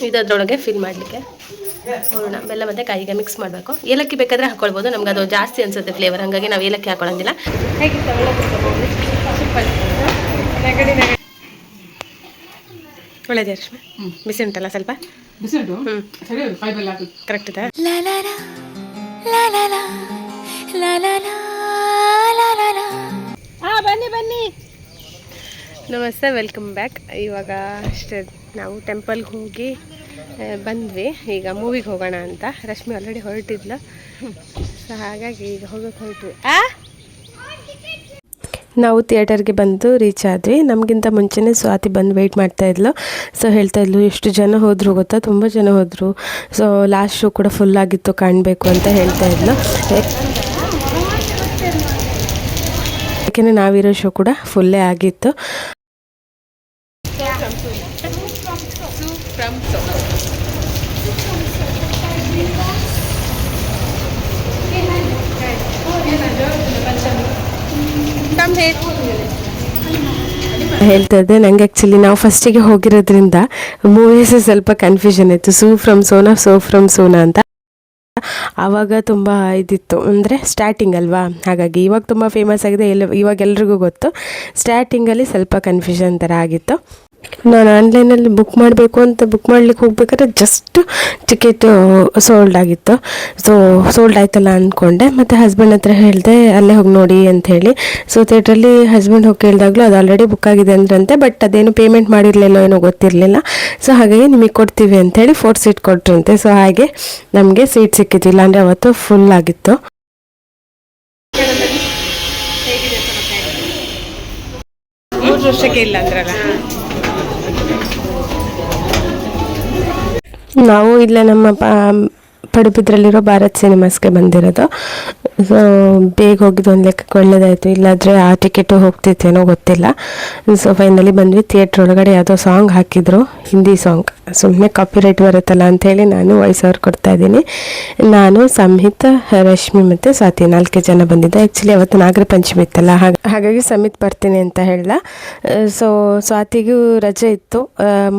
ಇದು ಅದರೊಳಗೆ ಫಿಲ್ ಮಾಡಲಿಕ್ಕೆ ಹೂರಣ ಬೆಲ್ಲ ಮತ್ತು ಕಾಯಿಗೆ ಮಿಕ್ಸ್ ಮಾಡಬೇಕು. ಏಲಕ್ಕಿ ಬೇಕಾದರೆ ಹಾಕ್ಕೊಳ್ಬೋದು, ನಮ್ಗೆ ಅದು ಜಾಸ್ತಿ ಅನಿಸುತ್ತೆ ಫ್ಲೇವರ್, ಹಾಗಾಗಿ ನಾವು ಏಲಕ್ಕಿ ಹಾಕೊಳ್ಳೋಂಗಿಲ್ಲ. ಹೇಗಿತ್ತು ಸಿಂಪಲ್ ನೆಗಡಿ ಒಳ್ಳೆಯದೇ ರಶ್ಮಿ. ಬಿಸಿ ಉಂಟಲ್ಲ ಸ್ವಲ್ಪ? ಬಿಸಿ ಉಂಟು. ಕರೆಕ್ಟ್ ಇದೆ. ಬನ್ನಿ ಬನ್ನಿ. ನಮಸ್ತೆ, ವೆಲ್ಕಮ್ ಬ್ಯಾಕ್. ಇವಾಗ ಅಷ್ಟೇ ನಾವು ಟೆಂಪಲ್ಗೆ ಹೋಗಿ ಬಂದ್ವಿ. ಈಗ ಮೂವಿಗೆ ಹೋಗೋಣ ಅಂತ ರಶ್ಮಿ ಆಲ್ರೆಡಿ ಹೊರಟಿದ್ಲು, ಸೊ ಹಾಗಾಗಿ ಈಗ ಹೋಗೋಕೆ ಹೊರಟ್ವಿ. ನಾವು ಥಿಯೇಟರ್ಗೆ ಬಂದು ರೀಚ್ ಆದ್ವಿ. ನಮಗಿಂತ ಮುಂಚೆನೇ ಸ್ವಾತಿ ಬಂದು ವೆಯ್ಟ್ ಮಾಡ್ತಾಯಿದ್ಲು. ಸೊ ಹೇಳ್ತಾಯಿದ್ಲು ಎಷ್ಟು ಜನ ಹೋದರು ಗೊತ್ತಾ, ತುಂಬ ಜನ ಹೋದರು. ಸೊ ಲಾಸ್ಟ್ ಶೋ ಕೂಡ ಫುಲ್ ಆಗಿತ್ತು, ಕಾಣಬೇಕು ಅಂತ ಹೇಳ್ತಾಯಿದ್ಲು. ಯಾಕೆಂದರೆ ನಾವಿರೋ ಶೋ ಕೂಡ ಫುಲ್ಲೇ ಆಗಿತ್ತು. ಹೇಳ್ತಾ ಇದ್ದೆ, ನನಗೆ ಆ್ಯಕ್ಚುಲಿ ನಾವು ಫಸ್ಟಿಗೆ ಹೋಗಿರೋದ್ರಿಂದ ಮೂವೀಸ್ ಸ್ವಲ್ಪ ಕನ್ಫ್ಯೂಷನ್ ಇತ್ತು. ಸೂ ಫ್ರಮ್ ಸೋನಾ ಅಂತ. ಆವಾಗ ತುಂಬ ಇದಿತ್ತು, ಅಂದರೆ ಸ್ಟಾರ್ಟಿಂಗ್ ಅಲ್ವಾ, ಹಾಗಾಗಿ ಇವಾಗ ತುಂಬ ಫೇಮಸ್ ಆಗಿದೆ, ಇವಾಗ ಎಲ್ರಿಗೂ ಗೊತ್ತು. ಸ್ಟಾರ್ಟಿಂಗಲ್ಲಿ ಸ್ವಲ್ಪ ಕನ್ಫ್ಯೂಷನ್ ಥರ ಆಗಿತ್ತು. ನಾನು ಆನ್ಲೈನಲ್ಲಿ ಬುಕ್ ಮಾಡಬೇಕು ಅಂತ ಬುಕ್ ಮಾಡ್ಲಿಕ್ಕೆ ಹೋಗ್ಬೇಕಾದ್ರೆ ಜಸ್ಟ್ ಟಿಕೆಟ್ ಸೋಲ್ಡ್ ಆಗಿತ್ತು. ಸೊ ಸೋಲ್ಡ್ ಆಯ್ತಲ್ಲ ಅಂದ್ಕೊಂಡೆ, ಮತ್ತು ಹಸ್ಬೆಂಡ್ ಹತ್ರ ಹೇಳಿದೆ ಅಲ್ಲೇ ಹೋಗಿ ನೋಡಿ ಅಂತ ಹೇಳಿ. ಸೊ ಥಿಯೇಟ್ರಲ್ಲಿ ಹಸ್ಬೆಂಡ್ ಹೋಗಿ ಕೇಳಿದಾಗಲೂ ಅದು ಆಲ್ರೆಡಿ ಬುಕ್ ಆಗಿದೆ ಅಂದ್ರಂತೆ, ಬಟ್ ಅದೇನು ಪೇಮೆಂಟ್ ಮಾಡಿರಲಿಲ್ಲ, ಏನೋ ಗೊತ್ತಿರಲಿಲ್ಲ. ಸೊ ಹಾಗಾಗಿ ನಿಮಗೆ ಕೊಡ್ತೀವಿ ಅಂಥೇಳಿ 4 ಸೀಟ್ ಕೊಟ್ಟರಂತೆ. ಸೊ ಹಾಗೆ ನಮಗೆ ಸೀಟ್ ಸಿಕ್ಕಿತ್ತು, ಇಲ್ಲಾಂದರೆ ಅವತ್ತು ಫುಲ್ ಆಗಿತ್ತು. 3 ವರ್ಷಕ್ಕೆ ಇಲ್ಲ ಅಂದ್ರಲ್ಲ. ನಾವು ಇಲ್ಲೇ ನಮ್ಮ ಪಡುಬಿದ್ರಲ್ಲಿರೋ ಭಾರತ್ ಸಿನಿಮಾಸ್ಗೆ ಬಂದಿರೋದು. ಸೊ ಬೇಗ ಹೋಗಿದ್ದು ಒಂದು ಲೆಕ್ಕಕ್ಕೆ ಒಳ್ಳೇದಾಯಿತು, ಇಲ್ಲಾಂದರೆ ಆ ಟಿಕೆಟು ಹೋಗ್ತಿತ್ತೇನೋ ಗೊತ್ತಿಲ್ಲ. ಸೊ ಫೈನಲಿ ಬಂದ್ವಿ. ಥಿಯೇಟ್ರ್ ಒಳಗಡೆ ಯಾವುದೋ ಸಾಂಗ್ ಹಾಕಿದ್ರು, ಹಿಂದಿ ಸಾಂಗ್. ಸುಮ್ಮನೆ ಕಾಪಿರೈಟ್ ಬರುತ್ತಲ್ಲ ಅಂಥೇಳಿ ನಾನು ವಾಯ್ಸ್ ಓವರ್ ಕೊಡ್ತಾಯಿದ್ದೀನಿ. ನಾನು ಸಂಹಿತ್, ರಶ್ಮಿ ಮತ್ತು ಸ್ವಾತಿ 4 ಜನ ಬಂದಿದ್ದೆ. ಆ್ಯಕ್ಚುಲಿ ಅವತ್ತು ನಾಗರ ಪಂಚಮಿ ಇತ್ತಲ್ಲ, ಹಾಗಾಗಿ ಸಂಹಿತ್ ಬರ್ತೀನಿ ಅಂತ ಹೇಳ್ದ. ಸೊ ಸ್ವಾತಿಗೂ ರಜೆ ಇತ್ತು,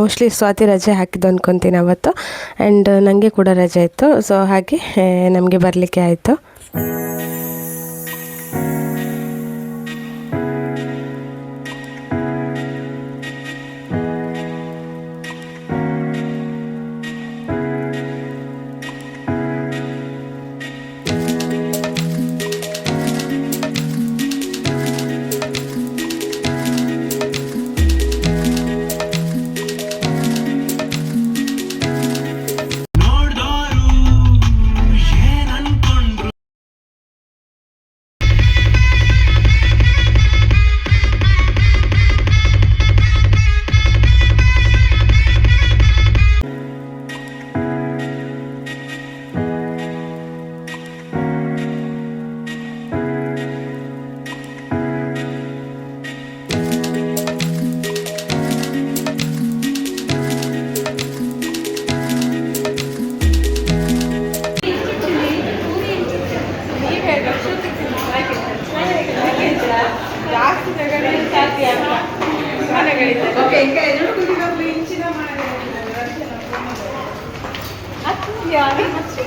ಮೋಸ್ಟ್ಲಿ ಸ್ವಾತಿ ರಜೆ ಹಾಕಿದ್ದು ಅಂದ್ಕೊತೀನಿ ಅವತ್ತು, ಆ್ಯಂಡ್ ನನಗೆ ಕೂಡ ರಜೆ ಇತ್ತು. ಸೊ ಹಾಗೆ ನಮಗೆ ಬರಲಿಕ್ಕೆ ಆಯಿತು.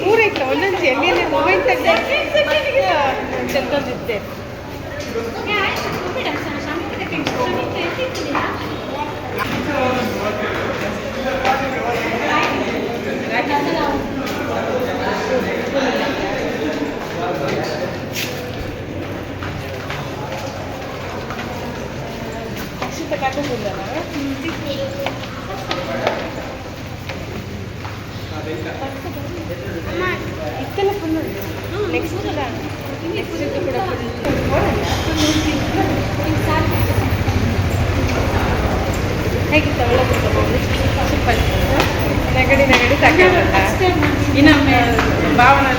ಊರೈತ ಒಂದೊಂದು ಎಲ್ಲಿ ಮೊಬೈಲ್ ಚೆಂದಿದ್ದೆ. ಹೇಗಿತ್ತು ಸಿಂಪಲ್ ನೆಗಡಿ ಸಾಕಾಗಲ್ಲ. ಇನ್ನೊಮ್ಮೆ ಭಾವನೆ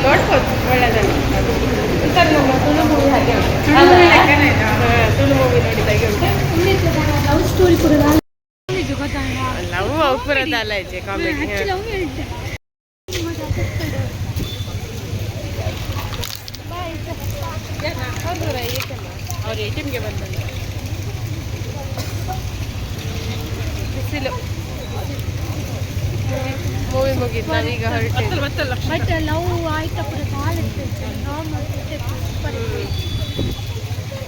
ನೋಡ್ಬೋದು, ಒಳ್ಳೆದಲ್ಲ. ನಮ್ಮ ತುಳು ಮೂವಿ ಹಾಗೆ ತುಳು ಮೂವಿ ನೋಡಿದಾಗೆ ಉಂಟು. ಲವ್ ಸ್ಟೋರಿ ಕೂಡ ಲವ್ ಪುರದಲ್ಲ ಇದೆ ಕಾಮಿಡಿ. ಅವ್ರು ATMಗೆ ಬಂದಂತೆ ಮುಗೀತು, ನಾವೀಗ ಹೊರಟೆ. ಬಟ್ ಲವ್ ಆಯ್ತಾ ಪುರ ಭಾಳ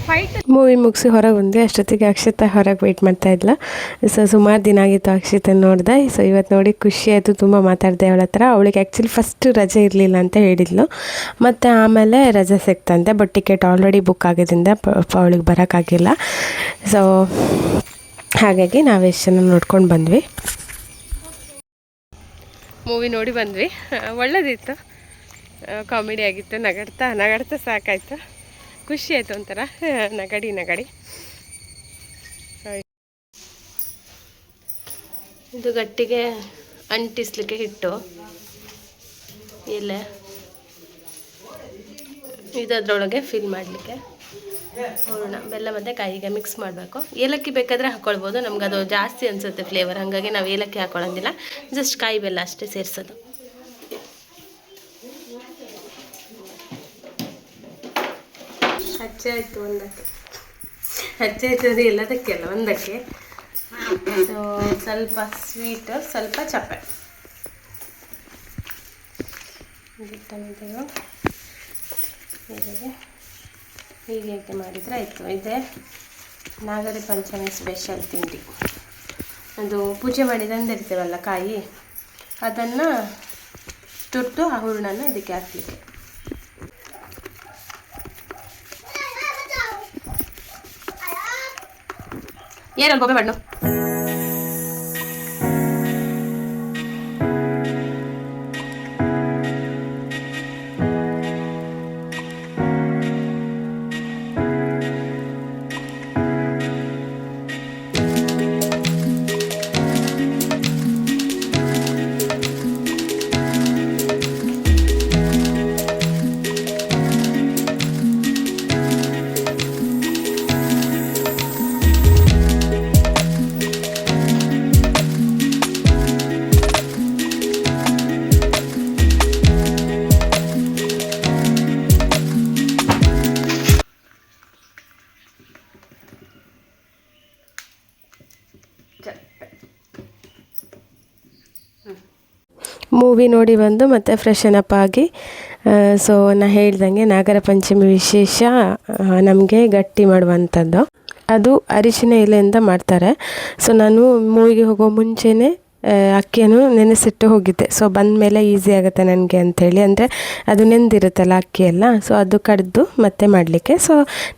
ಫೈಟ್. ಮೂವಿ ಮುಗಿಸಿ ಹೊರಗೆ ಬಂದ್ವಿ. ಅಷ್ಟೊತ್ತಿಗೆ ಅಕ್ಷತಾ ಹೊರಗೆ ವೆಯ್ಟ್ ಮಾಡ್ತಾ ಇದ್ಲ. ಸೊ ಸುಮಾರು ದಿನ ಆಗಿತ್ತು ಅಕ್ಷತನ ನೋಡಿದೆ. ಸೊ ಇವತ್ತು ನೋಡಿ ಖುಷಿ ಆಯಿತು, ತುಂಬ ಮಾತಾಡಿದೆ ಅವಳ ಹತ್ರ. ಅವಳಿಗೆ ಆ್ಯಕ್ಚುಲಿ ಫಸ್ಟ್ ರಜೆ ಇರಲಿಲ್ಲ ಅಂತ ಹೇಳಿದ್ಲು, ಮತ್ತು ಆಮೇಲೆ ರಜೆ ಸಿಕ್ತಂತೆ. ಬಟ್ ಟಿಕೆಟ್ ಆಲ್ರೆಡಿ ಬುಕ್ ಆಗಿದ್ದರಿಂದ ಅವಳಿಗೆ ಬರೋಕ್ಕಾಗಿಲ್ಲ. ಸೊ ಹಾಗಾಗಿ ನಾವು ಎಷ್ಟು ಜನ ನೋಡ್ಕೊಂಡು ಬಂದ್ವಿ. ಮೂವಿ ನೋಡಿ ಬಂದ್ವಿ. ಒಳ್ಳೆದಿತ್ತು, ಕಾಮಿಡಿ ಆಗಿತ್ತು. ನಗಾಡ್ತಾ ಸಾಕಾಯಿತು, ಖುಷಿ ಆಯಿತು ಒಂಥರ. ನಗಡಿ ಇದು ಗಟ್ಟಿಗೆ ಅಂಟಿಸ್ಲಿಕ್ಕೆ ಹಿಟ್ಟು ಎಲೆ, ಇದರೊಳಗೆ ಫಿಲ್ ಮಾಡಲಿಕ್ಕೆ ಹೂರಣ, ಬೆಲ್ಲ ಮತ್ತು ಕಾಯಿಗೆ ಮಿಕ್ಸ್ ಮಾಡಬೇಕು. ಏಲಕ್ಕಿ ಬೇಕಾದರೆ ಹಾಕ್ಕೊಳ್ಬೋದು, ನಮ್ಗೆ ಅದು ಜಾಸ್ತಿ ಅನಿಸುತ್ತೆ ಫ್ಲೇವರ್, ಹಾಗಾಗಿ ನಾವು ಏಲಕ್ಕಿ ಹಾಕ್ಕೊಳ್ಳೋದಿಲ್ಲ. ಜಸ್ಟ್ ಕಾಯಿ ಬೆಲ್ಲ ಅಷ್ಟೇ ಸೇರಿಸೋದು. ಹಚ್ಚಾಯಿತು ಒಂದಕ್ಕೆ, ಹಚ್ಚಾಯಿತು ಅದು ಎಲ್ಲದಕ್ಕೆ ಅಲ್ಲ, ಒಂದಕ್ಕೆ. ಸೊ ಸ್ವಲ್ಪ ಸ್ವೀಟ್, ಸ್ವಲ್ಪ ಚಪ್ಪೆ ಹೀಗೆ ಮಾಡಿದರೆ ಆಯಿತು. ಇದೇ ನಾಗರ ಪಂಚಮಿ ಸ್ಪೆಷಲ್ ತಿಂಡಿ. ಅದು ಪೂಜೆ ಮಾಡಿ ತಂದಿರ್ತೇವಲ್ಲ ಕಾಯಿ, ಅದನ್ನು ತುಟ್ಟು ಆ ಹೂರಣನ ಇದಕ್ಕೆ ಹಾಕಲಿಕ್ಕೆ. ಏನೋ ಗೊಬ್ಬೆ ಬಣ್ಣು ಮೂವಿ ನೋಡಿ ಬಂದು ಮತ್ತೆ ಫ್ರೆಶನ್ ಅಪ್ ಆಗಿ, ಸೊ ನಾ ಹೇಳ್ದಂಗೆ ನಾಗರ ಪಂಚಮಿ ವಿಶೇಷ ನಮಗೆ ಗಟ್ಟಿ ಮಾಡುವಂಥದ್ದು. ಅದು ಅರಿಶಿನ ಎಲೆಯಿಂದ ಮಾಡ್ತಾರೆ. ಸೊ ನಾನು ಮೂವಿಗೆ ಹೋಗೋ ಮುಂಚೆನೇ ಅಕ್ಕಿಯನ್ನು ನೆನೆಸಿಟ್ಟು ಹೋಗಿದ್ದೆ. ಸೊ ಬಂದ ಮೇಲೆ ಈಸಿ ಆಗುತ್ತೆ ನನಗೆ ಅಂಥೇಳಿ, ಅಂದರೆ ಅದು ನೆಂದಿರುತ್ತಲ್ಲ ಅಕ್ಕಿ ಎಲ್ಲ, ಸೊ ಅದು ಕಡ್ದು ಮತ್ತೆ ಮಾಡಲಿಕ್ಕೆ. ಸೊ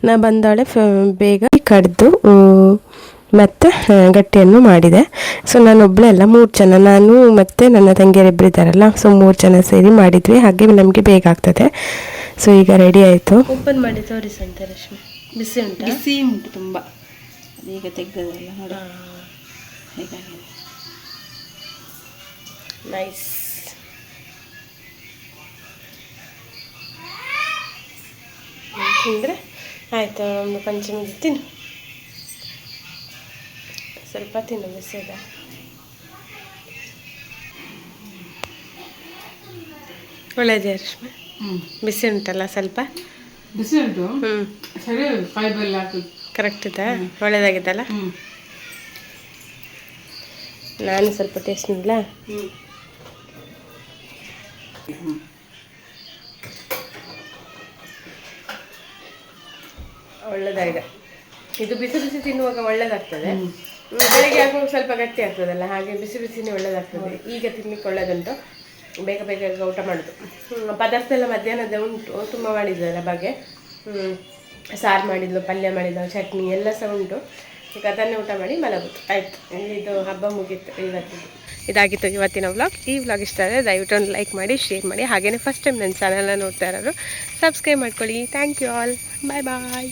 ನಾ ಬಂದವಳೆ ಬೇಗ ಕಡ್ದು ಮತ್ತು ಗಟ್ಟಿಯನ್ನು ಮಾಡಿದೆ. ಸೊ ನಾನೊಬ್ಬಳೇ ಅಲ್ಲ, 3 ಜನ, ನಾನು ಮತ್ತು ನನ್ನ ತಂಗಿಯರಿಬ್ಬರು ಇದ್ದಾರಲ್ಲ, ಸೊ 3 ಜನ ಸೇರಿ ಮಾಡಿದ್ವಿ. ಹಾಗೆ ನಮಗೆ ಬೇಗ ಆಗ್ತದೆ. ಸೊ ಈಗ ರೆಡಿ ಆಯಿತು. ಓಪನ್ ಮಾಡಿ ತೋರಿಸಂತೆ ರಶ್ಮಿ. ಬಿಸಿ ಉಂಟು? ಬಿಸಿ ಉಂಟು ತುಂಬ. ಈಗ ತೆಗ್ದದಲ್ಲ ನೋಡ, ಹೀಗಾಗಿ ನೈಸ್. ತಿಂದರೆ ಆಯಿತು. ಒಂದು ಪಂಚಮಿ ತಿನ್ನು, ಸ್ವಲ್ಪ ತಿನ್ನು, ಬಿಸಿದ. ಒಳ್ಳೆಯದೇ ರಶ್ಮಿ? ಬಿಸಿ ಉಂಟಲ್ಲ ಸ್ವಲ್ಪ? ಬಿಸಿ ಉಂಟು. ಸರಿ, ಕಾಯಿ ಬೆಲ್ಲ ಹಾಕುದು ಕರೆಕ್ಟ್ ಇದೆ, ಒಳ್ಳೆಯದಾಗಿದ್ದಲ್ಲ. ನಾನು ಸ್ವಲ್ಪ ಟೇಸ್ಟ್ ಇಲ್ಲ. ಒಳ್ಳೆದಾಗಿದೆ ಇದು. ಬಿಸಿ ಬಿಸಿ ತಿನ್ನುವಾಗ ಒಳ್ಳೆದಾಗ್ತದೆ. ಬೆಳಗ್ಗೆ ಆಗುವಾಗ ಸ್ವಲ್ಪ ಗಟ್ಟಿ ಆಗ್ತದಲ್ಲ, ಹಾಗೆ ಬಿಸಿ ಬಿಸಿನೇ ಒಳ್ಳೆದಾಗ್ತದೆ. ಈಗ ತಿನ್ಲಿಕ್ಕೆ ಒಳ್ಳೆದುಂಟು, ಬೇಗ ಬೇಗ ಊಟ ಮಾಡೋದು. ಪದಾರ್ಥ ಎಲ್ಲ ಮಧ್ಯಾಹ್ನದ ಉಂಟು, ತುಂಬ ಮಾಡಿದ್ವಲ್ಲ ಬಗೆ. ಸಾರು ಮಾಡಿದ್ಲು, ಪಲ್ಯ ಮಾಡಿದ್ಲು, ಚಟ್ನಿ ಎಲ್ಲ ಸಹ ಉಂಟು. ಈಗ ಅದನ್ನೇ ಊಟ ಮಾಡಿ ಮಲಗೋದು. ಆಯಿತು, ಇದು ಹಬ್ಬ ಮುಗೀತು ಇವತ್ತಿದ್ದು. ಇದಾಗಿತ್ತು ಇವತ್ತಿನ ವ್ಲಾಗ್. ಈ ವ್ಲಾಗ್ ಇಷ್ಟ ಆದರೆ ದಯವಿಟ್ಟು ಒಂದು ಲೈಕ್ ಮಾಡಿ, ಶೇರ್ ಮಾಡಿ. ಹಾಗೆಯೇ ಫಸ್ಟ್ ಟೈಮ್ ನನ್ನ ಚಾನಲ್ನ ನೋಡ್ತಾ ಇರೋರು ಸಬ್ಸ್ಕ್ರೈಬ್ ಮಾಡ್ಕೊಳ್ಳಿ. Thank you all. Bye bye.